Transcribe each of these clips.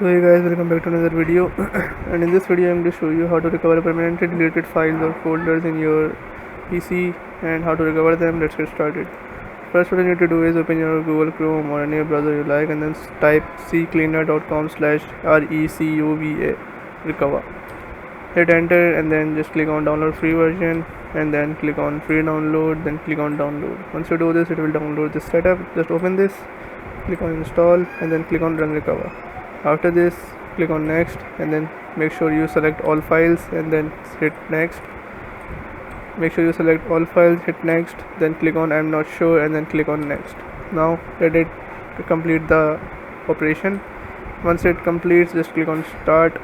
So hey guys, welcome back to another video. And in this video I'm going to show you how to recover permanently deleted files or folders in your PC and how to recover them. Let's get started. First, what you need to do is open your Google Chrome or any browser you like and then type ccleaner.com/recova recover. Hit enter and then just click on download free version and then click on free download, then click on download. Once you do this, it will download this setup. Just open this, click on install and then click on run recover. After this, click on next and then make sure you select all files and then hit next. Make sure you select all files, hit next, then click on I'm not sure and then click on next. Now let it complete the operation. Once it completes, just click on start.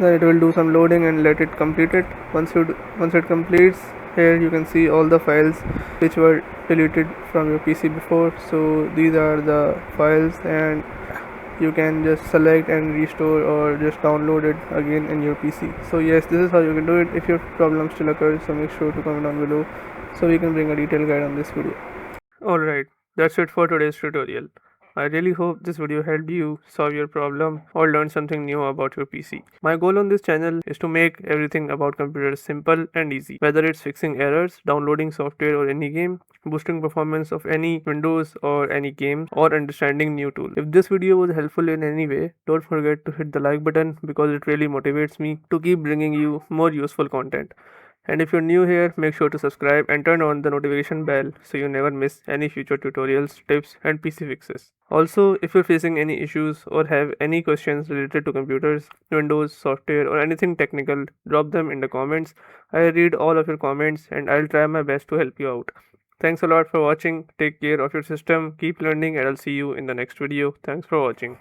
Then it will do some loading and let it complete it. Once it completes, here you can see all the files which were deleted from your PC before. So these are the files and you can just select and restore or just download it again in your PC. So yes, this is how you can do it. If your problem still occurs, so make sure to comment down below so we can bring a detailed guide on this video. Alright, that's it for today's tutorial. I really hope this video helped you solve your problem or learn something new about your PC. My goal on this channel is to make everything about computers simple and easy, whether it's fixing errors, downloading software or any game, boosting performance of any Windows or any game, or understanding new tools. If this video was helpful in any way, don't forget to hit the like button because it really motivates me to keep bringing you more useful content. And if you're new here, make sure to subscribe and turn on the notification bell so you never miss any future tutorials, tips, and PC fixes. Also, if you're facing any issues or have any questions related to computers, Windows, software, or anything technical, drop them in the comments. I read all of your comments and I'll try my best to help you out. Thanks a lot for watching. Take care of your system, keep learning, and I'll see you in the next video. Thanks for watching.